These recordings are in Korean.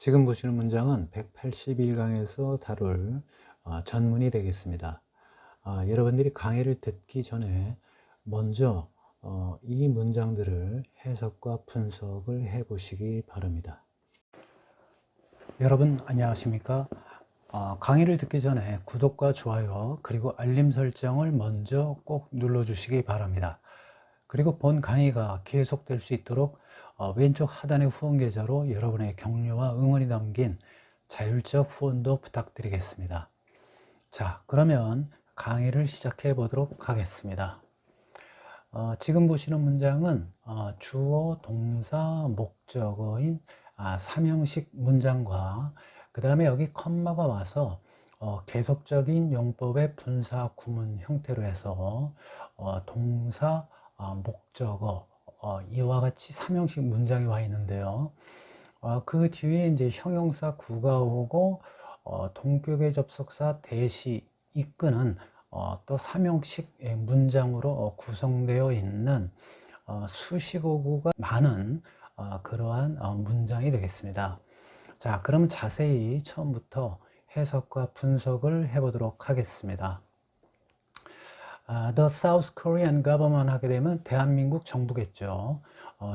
지금 보시는 문장은 181강에서 다룰 전문이 되겠습니다. 여러분들이 강의를 듣기 전에 먼저 이 문장들을 해석과 분석을 해 보시기 바랍니다. 여러분 안녕하십니까? 강의를 듣기 전에 구독과 좋아요 그리고 알림 설정을 먼저 꼭 눌러주시기 바랍니다. 그리고 본 강의가 계속될 수 있도록 왼쪽 하단의 후원 계좌로 여러분의 격려와 응원이 담긴 자율적 후원도 부탁드리겠습니다. 자, 그러면 강의를 시작해 보도록 하겠습니다. 지금 보시는 문장은 주어, 동사, 목적어인 삼형식 문장과 그 다음에 여기 컴마가 와서 계속적인 용법의 분사 구문 형태로 해서 동사, 목적어 이와 같이 삼형식 문장이 와 있는데요. 그 뒤에 이제 형용사 구가 오고 동격의 접속사 대시 이끄는 또 삼형식 문장으로 구성되어 있는 수식어구가 많은 그러한 문장이 되겠습니다. 자, 그럼 자세히 처음부터 해석과 분석을 해보도록 하겠습니다. The South Korean government 하게 되면 대한민국 정부겠죠.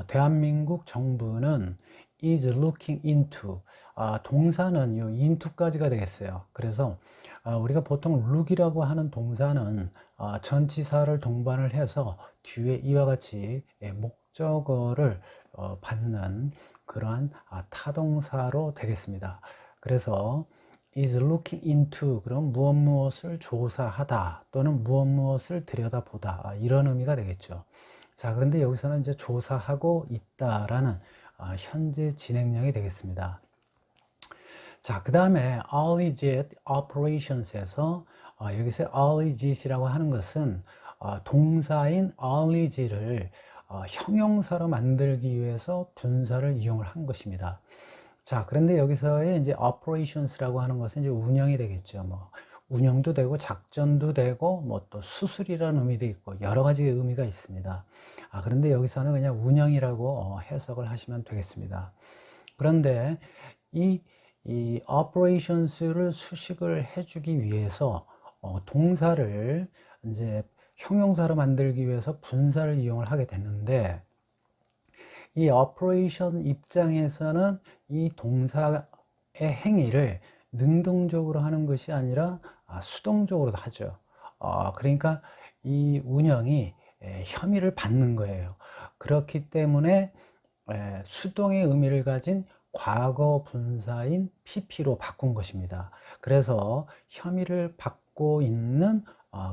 대한민국 정부는 is looking into 동사는 요 into까지가 되겠어요. 그래서 우리가 보통 look이라고 하는 동사는 전치사를 동반을 해서 뒤에 이와 같이 목적어를 받는 그러한 타동사로 되겠습니다. 그래서 is looking into 그럼 무엇을 조사하다 또는 무엇을 들여다보다 이런 의미가 되겠죠. 자, 그런데 여기서는 이제 조사하고 있다라는 현재 진행형이 되겠습니다. 자, 그 다음에 alleged operations에서 여기서 alleged이라고 하는 것은 동사인 alleged를 형용사로 만들기 위해서 분사를 이용을 한 것입니다. 자, 그런데 여기서의 이제 operations라고 하는 것은 이제 운영이 되겠죠. 뭐 운영도 되고 작전도 되고 뭐 또 수술이라는 의미도 있고 여러 가지 의미가 있습니다. 그런데 여기서는 그냥 운영이라고 해석을 하시면 되겠습니다. 그런데 이 operations를 수식을 해주기 위해서 동사를 이제 형용사로 만들기 위해서 분사를 이용을 하게 됐는데 이 operation 입장에서는 이 동사의 행위를 능동적으로 하는 것이 아니라 수동적으로 하죠. 그러니까 이 운영이 혐의를 받는 거예요. 그렇기 때문에 수동의 의미를 가진 과거 분사인 pp로 바꾼 것입니다. 그래서 혐의를 받고 있는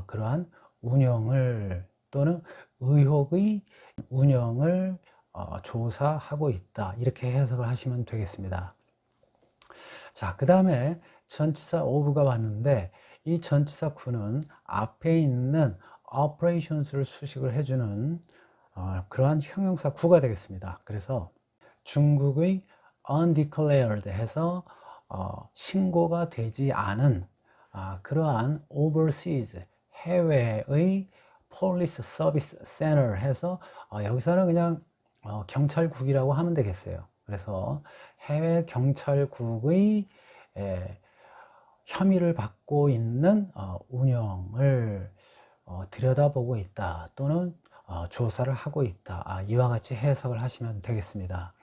그러한 운영을 또는 의혹의 운영을 조사하고 있다 이렇게 해석을 하시면 되겠습니다. 자, 그 다음에 전치사 of가 왔는데 이 전치사 구는 앞에 있는 operations를 수식을 해주는 그러한 형용사 구가 되겠습니다. 그래서 중국의 undeclared 해서 신고가 되지 않은 그러한 overseas 해외의 police service center 해서 여기서는 그냥 경찰국이라고 하면 되겠어요. 그래서 해외 경찰국의 혐의를 받고 있는 운영을 들여다보고 있다 또는 조사를 하고 있다 이와 같이 해석을 하시면 되겠습니다.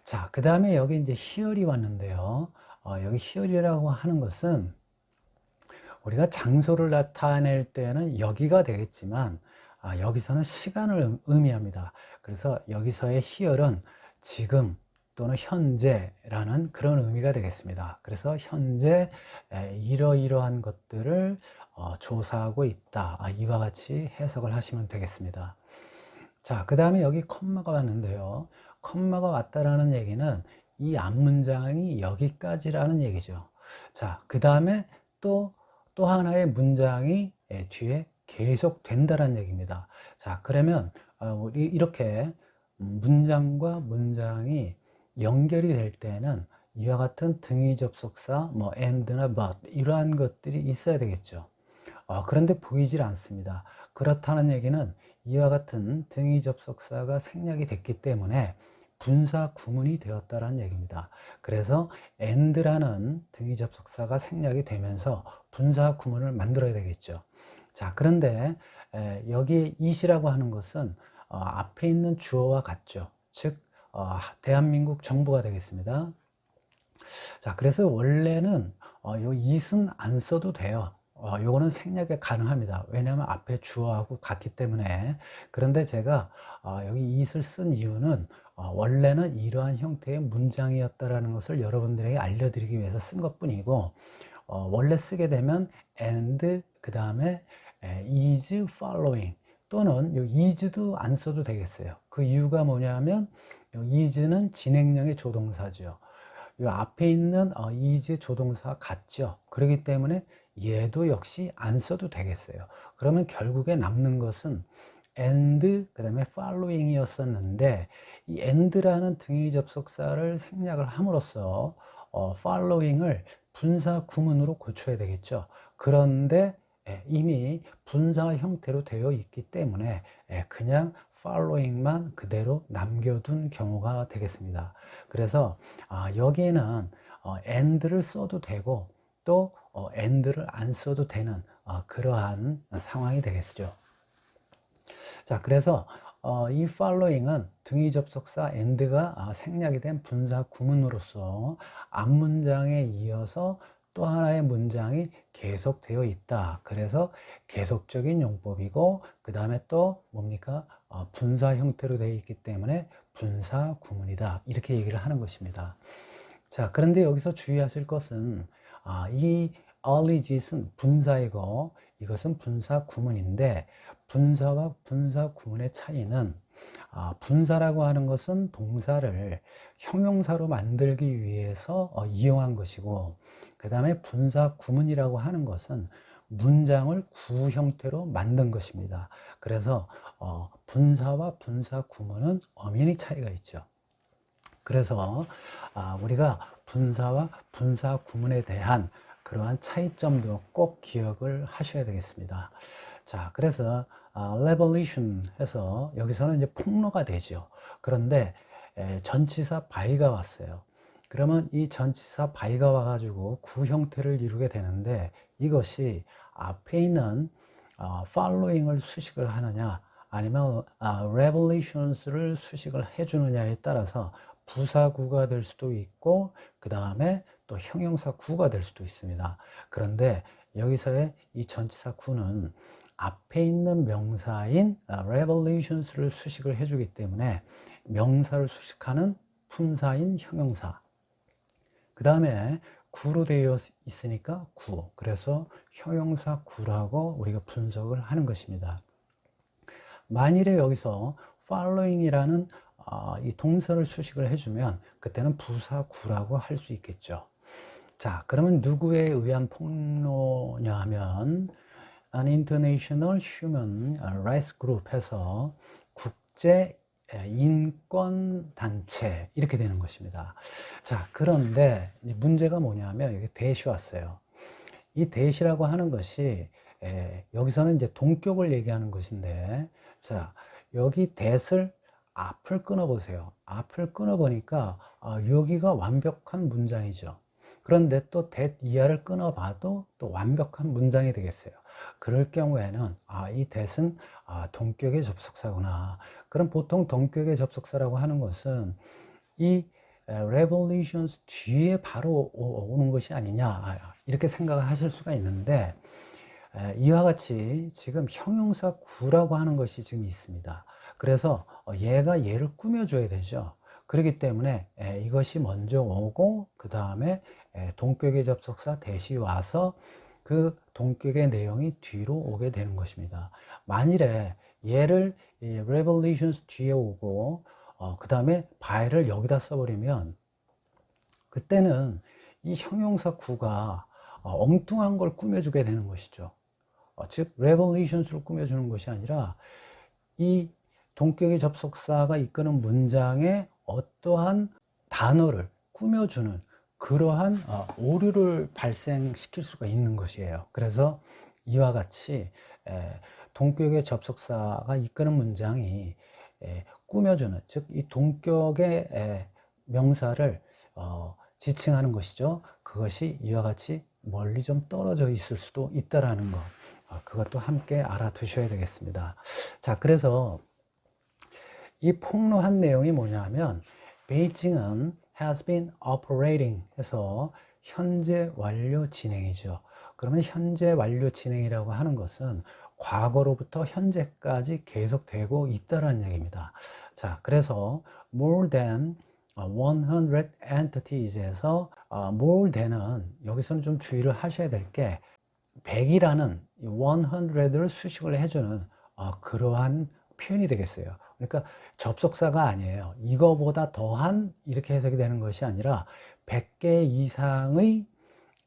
자, 그 다음에 여기 이제 here이 왔는데요. 여기 here이라고 하는 것은 우리가 장소를 나타낼 때는 여기가 되겠지만 여기서는 시간을 의미합니다. 그래서 여기서의 here은 지금 또는 현재라는 그런 의미가 되겠습니다. 그래서 현재 이러이러한 것들을 조사하고 있다 이와 같이 해석을 하시면 되겠습니다. 자, 그 다음에 여기 컴마가 왔는데요. 컴마가 왔다라는 얘기는 이 앞문장이 여기까지라는 얘기죠. 자, 그 다음에 또 하나의 문장이 뒤에 계속 된다는 얘기입니다. 자, 그러면 우리 이렇게 문장과 문장이 연결이 될 때는 이와 같은 등위 접속사 뭐 and나 but 이러한 것들이 있어야 되겠죠. 그런데 보이질 않습니다. 그렇다는 얘기는 이와 같은 등위 접속사가 생략이 됐기 때문에 분사 구문이 되었다라는 얘기입니다. 그래서 and라는 등위 접속사가 생략이 되면서 분사 구문을 만들어야 되겠죠. 자, 그런데 여기 it이라고 하는 것은 앞에 있는 주어와 같죠. 즉 대한민국 정부가 되겠습니다. 자, 그래서 원래는 요 it은 안 써도 돼요. 요거는 생략이 가능합니다. 왜냐하면 앞에 주어하고 같기 때문에. 그런데 제가 여기 it을 쓴 이유는 원래는 이러한 형태의 문장이었다라는 것을 여러분들에게 알려드리기 위해서 쓴 것뿐이고, 원래 쓰게 되면 and 그 다음에 is following 또는 요 is도 안 써도 되겠어요. 그 이유가 뭐냐면 요 is는 진행형의 조동사죠. 이 앞에 있는 is 조동사 같죠. 그렇기 때문에 얘도 역시 안 써도 되겠어요. 그러면 결국에 남는 것은 and 그 다음에 following 이었었는데, 이 and라는 등위 접속사를 생략을 함으로써 following을 분사 구문으로 고쳐야 되겠죠. 그런데 이미 분사 형태로 되어 있기 때문에 그냥 following만 그대로 남겨둔 경우가 되겠습니다. 그래서 여기에는 and를 써도 되고 또 and를 안 써도 되는 그러한 상황이 되겠죠. 자, 그래서 이 following은 등위 접속사 and가 생략이 된 분사 구문으로서 앞문장에 이어서 또 하나의 문장이 계속되어 있다. 그래서 계속적인 용법이고, 그 다음에 또 뭡니까? 분사 형태로 되어 있기 때문에 분사 구문이다. 이렇게 얘기를 하는 것입니다. 자, 그런데 여기서 주의하실 것은 이 alleged은 분사이고 이것은 분사 구문인데, 분사와 분사 구문의 차이는 분사라고 하는 것은 동사를 형용사로 만들기 위해서 이용한 것이고, 그 다음에 분사 구문이라고 하는 것은 문장을 구 형태로 만든 것입니다. 그래서 분사와 분사 구문은 엄연히 차이가 있죠. 그래서 우리가 분사와 분사 구문에 대한 그러한 차이점도 꼭 기억을 하셔야 되겠습니다. 자, 그래서 revolution 해서 여기서는 이제 폭로가 되죠. 그런데 전치사 by가 왔어요. 그러면 이 전치사 by가 와가지고 구 형태를 이루게 되는데, 이것이 앞에 있는 following을 수식을 하느냐 아니면 revolutions를 수식을 해주느냐에 따라서 부사구가 될 수도 있고, 그 다음에 또 형용사 구가 될 수도 있습니다. 그런데 여기서의 이 전치사 구는 앞에 있는 명사인 revolutions를 수식을 해주기 때문에 명사를 수식하는 품사인 형용사, 그 다음에 구로 되어 있으니까 구, 그래서 형용사 구라고 우리가 분석을 하는 것입니다. 만일에 여기서 following이라는 이 동사를 수식을 해주면 그때는 부사구라고 할 수 있겠죠. 자, 그러면 누구에 의한 폭로냐 하면 An International Human Rights Group 해서 국제 인권 단체 이렇게 되는 것입니다. 자, 그런데 이제 문제가 뭐냐면 여기 대시 왔어요. 이 대시라고 하는 것이 여기서는 이제 동격을 얘기하는 것인데, 자, 여기 대를 앞을 끊어보세요. 앞을 끊어보니까 여기가 완벽한 문장이죠. 그런데 또 that 이하를 끊어봐도 또 완벽한 문장이 되겠어요. 그럴 경우에는 이 that은 동격의 접속사구나. 그럼 보통 동격의 접속사라고 하는 것은 이 revolutions 뒤에 바로 오는 것이 아니냐, 이렇게 생각을 하실 수가 있는데, 이와 같이 지금 형용사 구라고 하는 것이 지금 있습니다. 그래서 얘가 얘를 꾸며줘야 되죠. 그렇기 때문에 이것이 먼저 오고 그 다음에 동격의 접속사 대시 와서 그 동격의 내용이 뒤로 오게 되는 것입니다. 만일에 얘를 revelations 뒤에 오고 그 다음에 by를 여기다 써버리면 그때는 이 형용사 구가 엉뚱한 걸 꾸며주게 되는 것이죠. 즉 revelations를 꾸며주는 것이 아니라 이 동격의 접속사가 이끄는 문장에 어떠한 단어를 꾸며주는 그러한 오류를 발생시킬 수가 있는 것이에요. 그래서 이와 같이 동격의 접속사가 이끄는 문장이 꾸며주는, 즉 이 동격의 명사를 지칭하는 것이죠. 그것이 이와 같이 멀리 좀 떨어져 있을 수도 있다라는 것, 그것도 함께 알아두셔야 되겠습니다. 자, 그래서 이 폭로한 내용이 뭐냐면 베이징은 has been operating 해서 현재 완료 진행이죠. 그러면 현재 완료 진행이라고 하는 것은 과거로부터 현재까지 계속되고 있다는 얘기입니다. 자, 그래서 more than 100 entities에서 more than은 여기서는 좀 주의를 하셔야 될 게 100이라는 100를 수식을 해주는 그러한 표현이 되겠어요. 그러니까 접속사가 아니에요. 이거보다 더한 이렇게 해석이 되는 것이 아니라 100개 이상의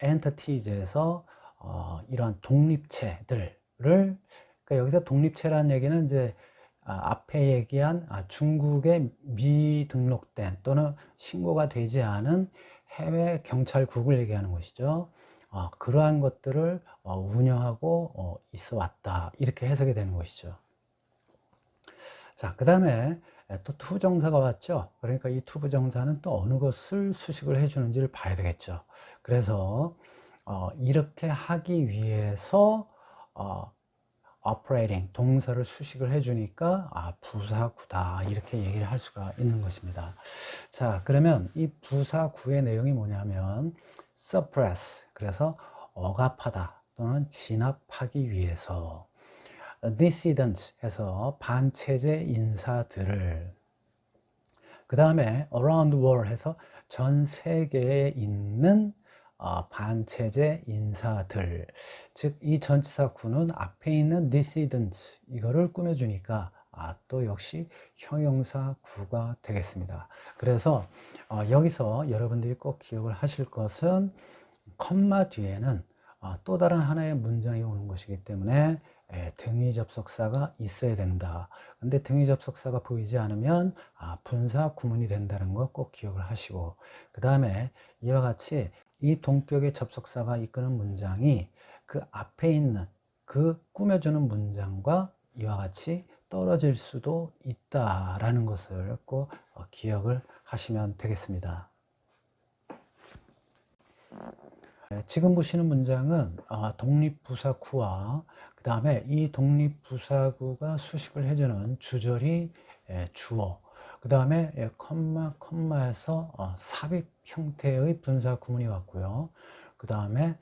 entities에서 이러한 독립체들을, 그러니까 여기서 독립체라는 얘기는 이제 앞에 얘기한 중국에 미등록된 또는 신고가 되지 않은 해외 경찰국을 얘기하는 것이죠. 그러한 것들을 운영하고 있어 왔다, 이렇게 해석이 되는 것이죠. 자, 그 다음에 또 투부정사가 왔죠. 그러니까 이 투부정사는 또 어느 것을 수식을 해주는지를 봐야 되겠죠. 그래서 이렇게 하기 위해서 operating 동사를 수식을 해주니까 부사구다, 이렇게 얘기를 할 수가 있는 것입니다. 자, 그러면 이 부사구의 내용이 뭐냐면 suppress, 그래서 억압하다 또는 진압하기 위해서, dissident 해서 반체제 인사들을, 그 다음에 around the world 해서 전 세계에 있는 반체제 인사들, 즉 이 전치사구는 앞에 있는 dissident 이거를 꾸며주니까 또 역시 형용사구가 되겠습니다. 그래서 여기서 여러분들이 꼭 기억을 하실 것은 컴마 뒤에는 또 다른 하나의 문장이 오는 것이기 때문에 등위 접속사가 있어야 된다. 근데 등위 접속사가 보이지 않으면 분사 구문이 된다는 거 꼭 기억을 하시고, 그 다음에 이와 같이 이 동격의 접속사가 이끄는 문장이 그 앞에 있는 그 꾸며주는 문장과 이와 같이 떨어질 수도 있다라는 것을 꼭 기억을 하시면 되겠습니다. 지금 보시는 문장은 독립부사구와 그 다음에 이 독립부사구가 수식을 해주는 주절이 주어, 그 다음에 컴마에서 삽입 형태의 분사 구문이 왔고요. 그 다음에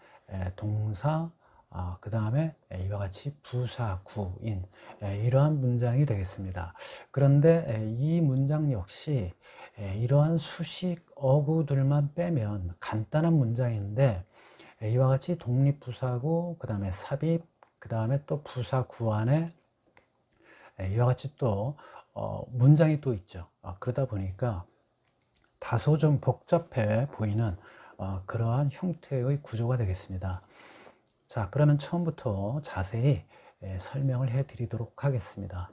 동사, 그 다음에 이와 같이 부사구인 이러한 문장이 되겠습니다. 그런데 이 문장 역시 이러한 수식 어구들만 빼면 간단한 문장인데, 이와 같이 독립부사구, 그 다음에 삽입, 그 다음에 또 부사구 안에 이와 같이 또 문장이 또 있죠. 그러다 보니까 다소 좀 복잡해 보이는 그러한 형태의 구조가 되겠습니다. 자, 그러면 처음부터 자세히 설명을 해 드리도록 하겠습니다.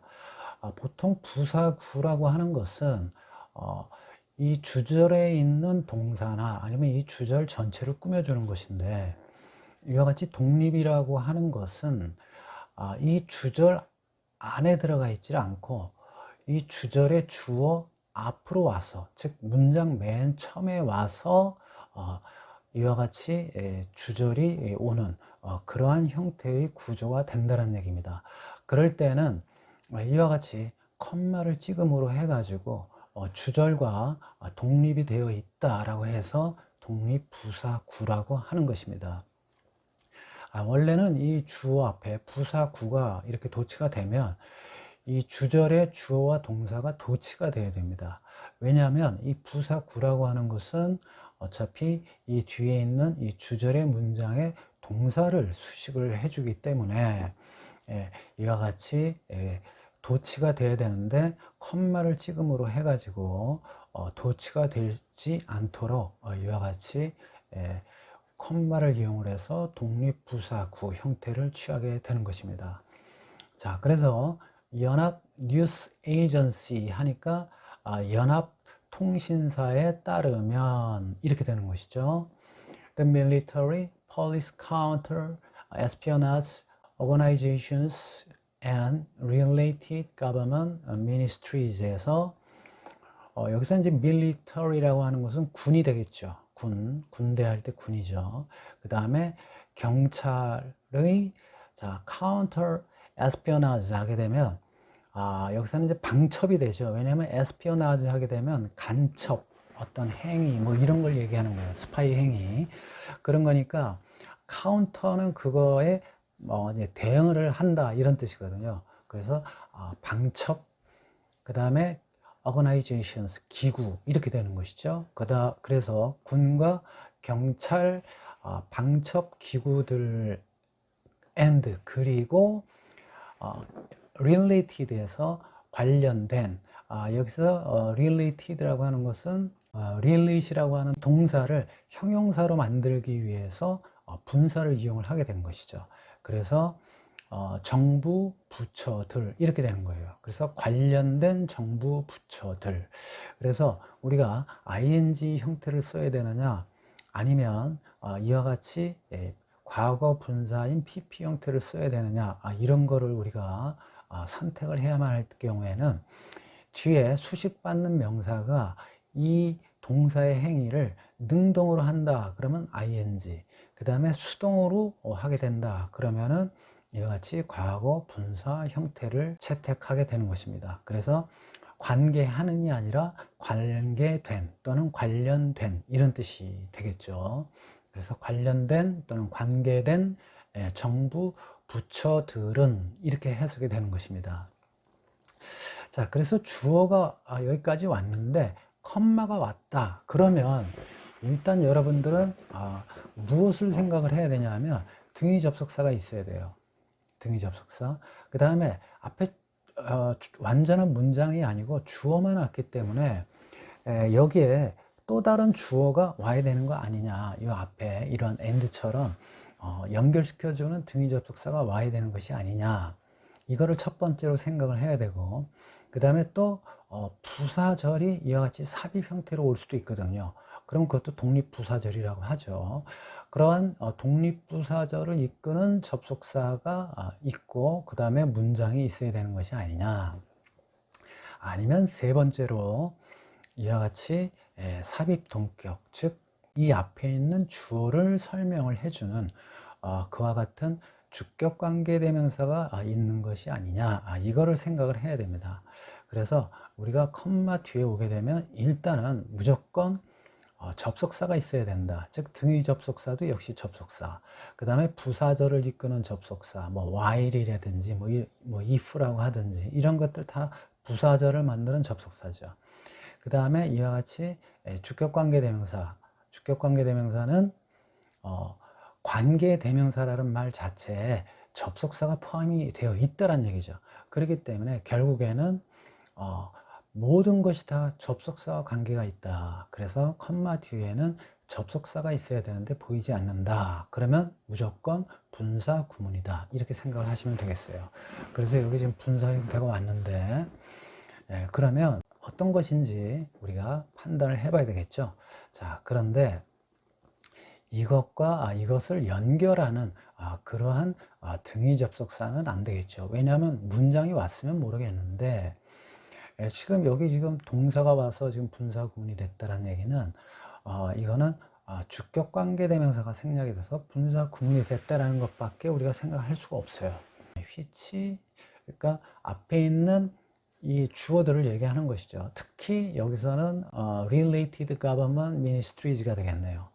보통 부사구라고 하는 것은 이 주절에 있는 동사나 아니면 이 주절 전체를 꾸며주는 것인데, 이와 같이 독립이라고 하는 것은 이 주절 안에 들어가 있지 않고 이 주절의 주어 앞으로 와서, 즉 문장 맨 처음에 와서 이와 같이 주절이 오는 그러한 형태의 구조가 된다는 얘기입니다. 그럴 때는 이와 같이 컴마를 찍음으로 해가지고 주절과 독립이 되어 있다라고 해서 독립부사구라고 하는 것입니다. 원래는 이 주어 앞에 부사구가 이렇게 도치가 되면 이 주절의 주어와 동사가 도치가 되어야 됩니다. 왜냐하면 이 부사구라고 하는 것은 어차피 이 뒤에 있는 이 주절의 문장에 동사를 수식을 해주기 때문에 이와 같이 도치가 돼야 되는데 컴마를 찍음으로 해가지고 도치가 되지 않도록 이와 같이 컴마를 이용을 해서 독립부사구 형태를 취하게 되는 것입니다. 자, 그래서 연합 뉴스 에이전시 하니까 연합 통신사에 따르면 이렇게 되는 것이죠. The military, police, counter, espionage organizations and related government ministries에서 여기서 이제 military라고 하는 것은 군이 되겠죠. 군대 할 때 군이죠. 그 다음에 경찰의 counter espionage 하게 되면 여기서는 이제 방첩이 되죠. 왜냐하면 espionage 하게 되면 간첩, 어떤 행위, 뭐 이런 걸 얘기하는 거예요. 스파이 행위. 그런 거니까 카운터는 그거에 이제 대응을 한다 이런 뜻이거든요. 그래서 방첩, 그 다음에 organizations, 기구 이렇게 되는 것이죠. 그래서 군과 경찰, 방첩 기구들 and 그리고 related에서 관련된 여기서 related라고 하는 것은 relat이라고 하는 동사를 형용사로 만들기 위해서 분사를 이용을 하게 된 것이죠. 그래서 정부 부처들 이렇게 되는 거예요. 그래서 관련된 정부 부처들. 그래서 우리가 ing 형태를 써야 되느냐 아니면 이와 같이 과거 분사인 pp 형태를 써야 되느냐 이런 거를 우리가 선택을 해야만 할 경우에는 뒤에 수식받는 명사가 이 동사의 행위를 능동으로 한다 그러면 ing, 그 다음에 수동으로 하게 된다 그러면은 이와 같이 과거 분사 형태를 채택하게 되는 것입니다. 그래서 관계하는이 아니라 관계된 또는 관련된 이런 뜻이 되겠죠. 그래서 관련된 또는 관계된 정부 부처들은 이렇게 해석이 되는 것입니다. 자, 그래서 주어가 여기까지 왔는데 컴마가 왔다 그러면 일단 여러분들은 무엇을 생각을 해야 되냐 하면 등위 접속사가 있어야 돼요. 등위 접속사. 그 다음에 앞에 완전한 문장이 아니고 주어만 왔기 때문에 여기에 또 다른 주어가 와야 되는 거 아니냐. 이 앞에 이런 and처럼 연결시켜주는 등위 접속사가 와야 되는 것이 아니냐. 이거를 첫 번째로 생각을 해야 되고 그 다음에 또 부사절이 이와 같이 삽입 형태로 올 수도 있거든요. 그럼 그것도 독립부사절이라고 하죠. 그러한 독립부사절을 이끄는 접속사가 있고 그 다음에 문장이 있어야 되는 것이 아니냐. 아니면 세 번째로 이와 같이 삽입 동격, 즉 이 앞에 있는 주어를 설명을 해주는 그와 같은 주격관계대명사가 있는 것이 아니냐. 이거를 생각을 해야 됩니다. 그래서 우리가 컴마 뒤에 오게 되면 일단은 무조건 접속사가 있어야 된다. 즉 등위 접속사도 역시 접속사. 그 다음에 부사절을 이끄는 접속사, 뭐 while이라든지 뭐 if라고 하든지 이런 것들 다 부사절을 만드는 접속사죠. 그 다음에 이와 같이 주격관계대명사. 주격관계대명사는 관계대명사라는 말 자체에 접속사가 포함이 되어 있다는 얘기죠. 그렇기 때문에 결국에는 모든 것이 다 접속사와 관계가 있다. 그래서 컴마 뒤에는 접속사가 있어야 되는데 보이지 않는다. 그러면 무조건 분사 구문이다. 이렇게 생각을 하시면 되겠어요. 그래서 여기 지금 분사 형태가 왔는데 그러면 어떤 것인지 우리가 판단을 해봐야 되겠죠. 자, 그런데 이것과 이것을 연결하는 그러한 등위 접속사는 안 되겠죠. 왜냐하면 문장이 왔으면 모르겠는데 지금 여기 지금 동사가 와서 지금 분사 구문이 됐다는 얘기는 이거는 주격관계대명사가 생략이 돼서 분사 구문이 됐다라는 것밖에 우리가 생각할 수가 없어요. which 그러니까 앞에 있는 이 주어들을 얘기하는 것이죠. 특히 여기서는 related government ministries가 되겠네요.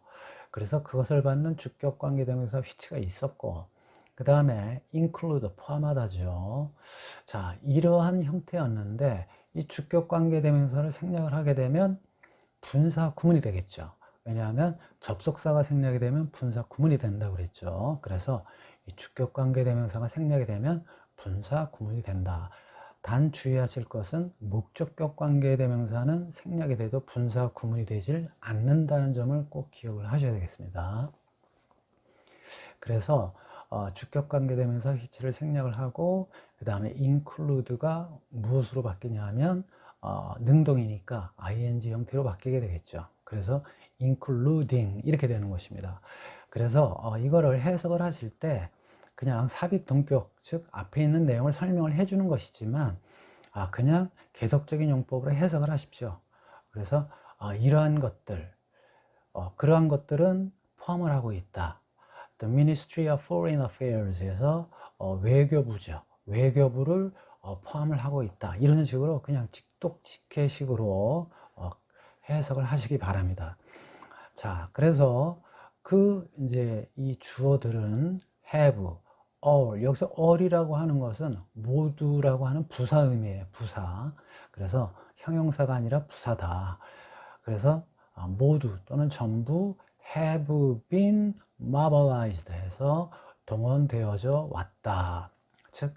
그래서 그것을 받는 주격관계대명사 which가 있었고 그 다음에 include 포함하다죠. 자, 이러한 형태였는데 이 주격관계대명사를 생략을 하게 되면 분사 구문이 되겠죠. 왜냐하면 접속사가 생략이 되면 분사 구문이 된다고 그랬죠. 그래서 이 주격관계대명사가 생략이 되면 분사 구문이 된다. 단 주의하실 것은 목적격 관계대명사는 생략이 돼도 분사 구문이 되질 않는다는 점을 꼭 기억을 하셔야 되겠습니다. 그래서 주격 관계대명사 which를 생략을 하고 그 다음에 include가 무엇으로 바뀌냐 하면 능동이니까 ing 형태로 바뀌게 되겠죠. 그래서 including 이렇게 되는 것입니다. 그래서 이거를 해석을 하실 때 그냥 삽입 동격, 즉 앞에 있는 내용을 설명을 해주는 것이지만 그냥 계속적인 용법으로 해석을 하십시오. 그래서 이러한 것들, 그러한 것들은 포함을 하고 있다. The Ministry of Foreign Affairs에서 외교부죠. 외교부를 포함을 하고 있다. 이런 식으로 그냥 직독직해식으로 해석을 하시기 바랍니다. 자, 그래서 이제 이 주어들은 have, all. 여기서 all이라고 하는 것은 모두라고 하는 부사 의미예요. 부사. 그래서 형용사가 아니라 부사다. 그래서 모두 또는 전부 have been mobilized 해서 동원되어져 왔다. 즉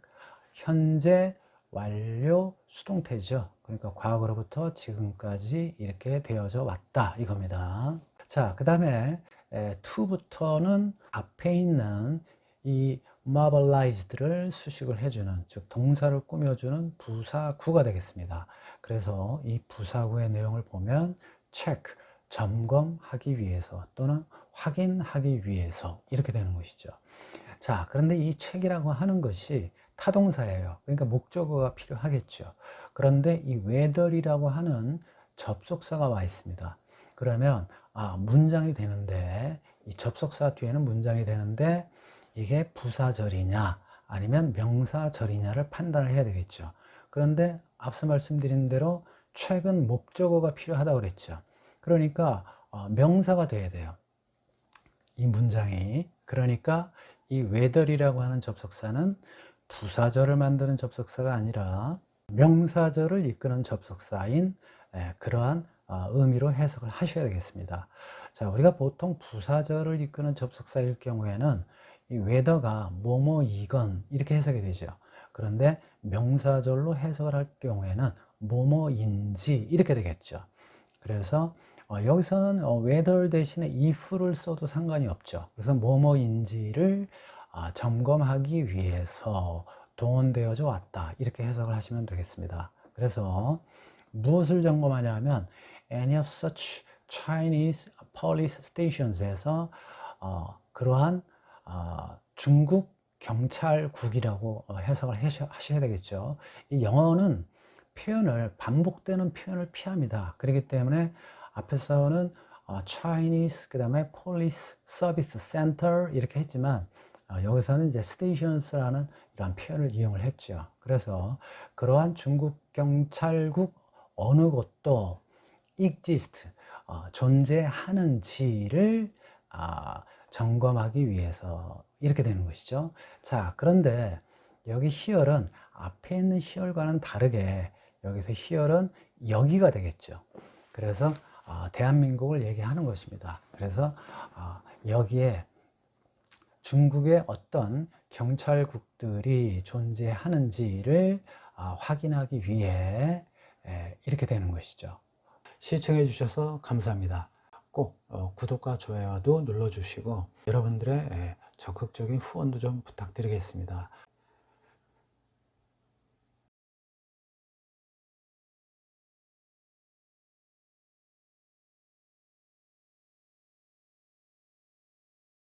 현재 완료 수동태죠. 그러니까 과거로부터 지금까지 이렇게 되어져 왔다 이겁니다. 자, 그 다음에 to부터는 앞에 있는 이 mobilized를 수식을 해주는, 즉 동사를 꾸며주는 부사구가 되겠습니다. 그래서 이 부사구의 내용을 보면 check, 점검하기 위해서 또는 확인하기 위해서 이렇게 되는 것이죠. 자, 그런데 이 check이라고 하는 것이 타동사예요. 그러니까 목적어가 필요하겠죠. 그런데 이 whether이라고 하는 접속사가 와 있습니다. 그러면 문장이 되는데, 이 접속사 뒤에는 문장이 되는데 이게 부사절이냐 아니면 명사절이냐를 판단을 해야 되겠죠. 그런데 앞서 말씀드린 대로 최근 목적어가 필요하다고 그랬죠. 그러니까 명사가 돼야 돼요. 이 문장이. 그러니까 이 whether이라고 하는 접속사는 부사절을 만드는 접속사가 아니라 명사절을 이끄는 접속사인 그러한 의미로 해석을 하셔야 되겠습니다. 자, 우리가 보통 부사절을 이끄는 접속사일 경우에는 이 whether가 뭐뭐이건 이렇게 해석이 되죠. 그런데 명사절로 해석을 할 경우에는 뭐뭐인지 이렇게 되겠죠. 그래서 여기서는 whether 대신에 if를 써도 상관이 없죠. 그래서 뭐뭐인지를 점검하기 위해서 동원되어져 왔다 이렇게 해석을 하시면 되겠습니다. 그래서 무엇을 점검하냐 하면 any of such Chinese police stations에서 그러한 중국 경찰국이라고 해석을 하셔야 되겠죠. 이 영어는 반복되는 표현을 피합니다. 그렇기 때문에 앞에서는 Chinese, 그 다음에 Police Service Center 이렇게 했지만 여기서는 이제 Stations라는 이런 표현을 이용을 했죠. 그래서 그러한 중국 경찰국 어느 곳도 exist, 존재하는지를 점검하기 위해서 이렇게 되는 것이죠. 자, 그런데 여기 here은 앞에 있는 here과는 다르게 여기서 here은 여기가 되겠죠. 그래서 대한민국을 얘기하는 것입니다. 그래서 여기에 중국의 어떤 경찰국들이 존재하는지를 확인하기 위해 이렇게 되는 것이죠. 시청해 주셔서 감사합니다. 꼭 구독과 좋아요도 눌러주시고 여러분들의 적극적인 후원도 좀 부탁드리겠습니다.